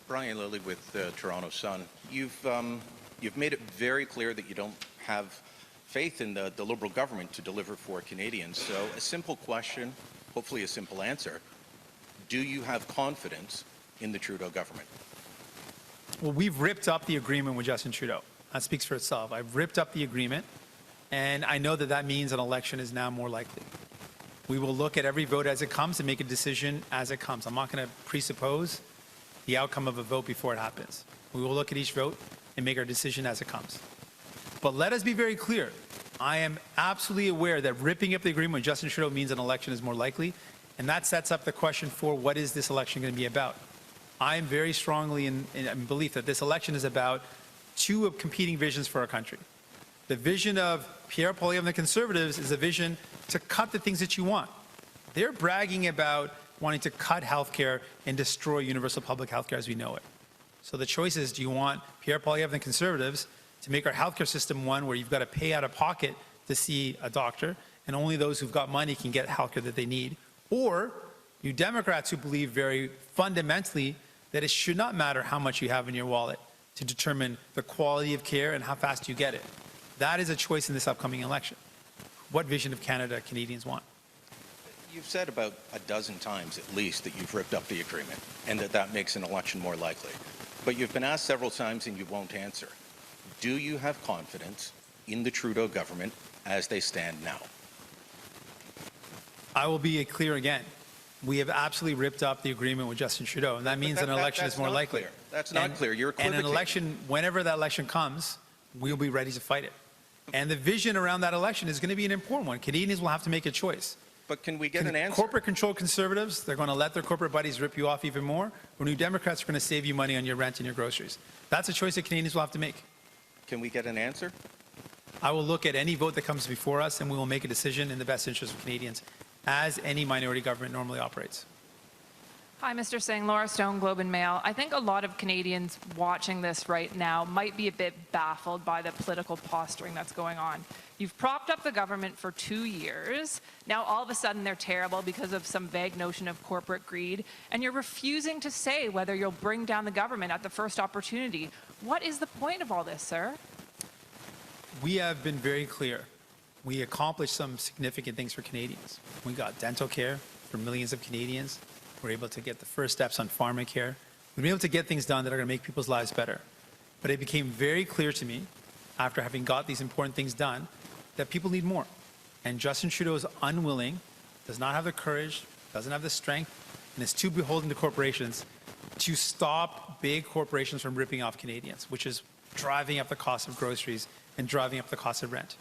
Brian Lilley with the Toronto Sun. You've made it very clear that you don't have faith in the Liberal government to deliver for Canadians. So a simple question, hopefully a simple answer. Do you have confidence in the Trudeau government? Well, we've ripped up the agreement with Justin Trudeau. That speaks for itself. I've ripped up the agreement, and I know that that means an election is now more likely. We will look at every vote as it comes and make a decision as it comes. I'm not going to presuppose the outcome of a vote before it happens. We will look at each vote and make our decision as it comes. But let us be very clear. I am absolutely aware that ripping up the agreement with Justin Trudeau means an election is more likely, and that sets up the question for what is this election going to be about. I am very strongly in belief that this election is about two competing visions for our country. The vision of Pierre Poilievre and the Conservatives is a vision to cut the things that you want. They're bragging about wanting to cut healthcare and destroy universal public healthcare as we know it. So the choice is, do you want Pierre Poilievre and the Conservatives to make our healthcare system one where you've got to pay out of pocket to see a doctor and only those who've got money can get healthcare that they need? Or you Democrats who believe very fundamentally that it should not matter how much you have in your wallet to determine the quality of care and how fast you get it. That is a choice in this upcoming election. What vision of Canada Canadians want? You've said about a dozen times at least that you've ripped up the agreement and that makes an election more likely. But you've been asked several times and you won't answer. Do you have confidence in the Trudeau government as they stand now? I will be clear again. We have absolutely ripped up the agreement with Justin Trudeau, and that means an election is more likely. Clear. That's not clear. You're equivocating. And an election, whenever that election comes, we'll be ready to fight it. And the vision around that election is going to be an important one. Canadians will have to make a choice. But can we get an answer? Corporate-controlled Conservatives, they're going to let their corporate buddies rip you off even more, or New Democrats are going to save you money on your rent and your groceries. That's a choice that Canadians will have to make. Can we get an answer? I will look at any vote that comes before us, and we will make a decision in the best interest of Canadians, as any minority government normally operates. Hi, Mr. Singh. Laura Stone, Globe and Mail. I think a lot of Canadians watching this right now might be a bit baffled by the political posturing that's going on. You've propped up the government for 2 years. Now all of a sudden they're terrible because of some vague notion of corporate greed, and you're refusing to say whether you'll bring down the government at the first opportunity. What is the point of all this, sir? We have been very clear. We accomplished some significant things for Canadians. We got dental care for millions of Canadians. We're able to get the first steps on pharmacare. We've been able to get things done that are going to make people's lives better. But it became very clear to me, after having got these important things done, that people need more. And Justin Trudeau is unwilling, does not have the courage, doesn't have the strength, and is too beholden to corporations to stop big corporations from ripping off Canadians, which is driving up the cost of groceries and driving up the cost of rent.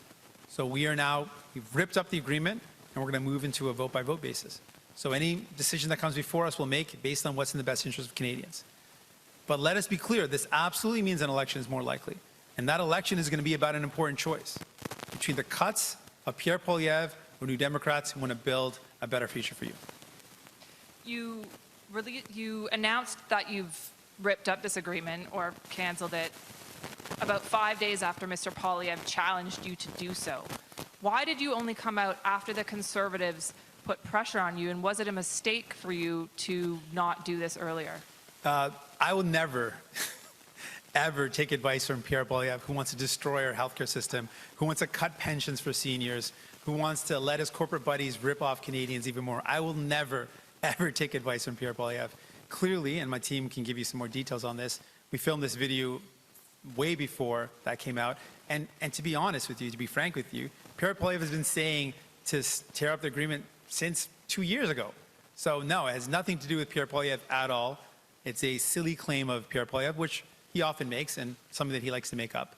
So we've ripped up the agreement, and we're going to move into a vote-by-vote basis. So any decision that comes before us we'll make based on what's in the best interest of Canadians. But let us be clear, this absolutely means an election is more likely. And that election is going to be about an important choice between the cuts of Pierre Poilievre or New Democrats who want to build a better future for you. You announced that you've ripped up this agreement or canceled it about 5 days after Mr. Poilievre challenged you to do so. Why did you only come out after the Conservatives put pressure on you, and was it a mistake for you to not do this earlier? I will never, ever take advice from Pierre Poilievre, who wants to destroy our healthcare system, who wants to cut pensions for seniors, who wants to let his corporate buddies rip off Canadians even more. I will never, ever take advice from Pierre Poilievre. Clearly, and my team can give you some more details on this, we filmed this video way before that came out. And to be honest with you, to be frank with you, Pierre Poilievre has been saying to tear up the agreement since 2 years ago. So no, it has nothing to do with Pierre Poilievre at all. It's a silly claim of Pierre Poilievre, which he often makes and something that he likes to make up.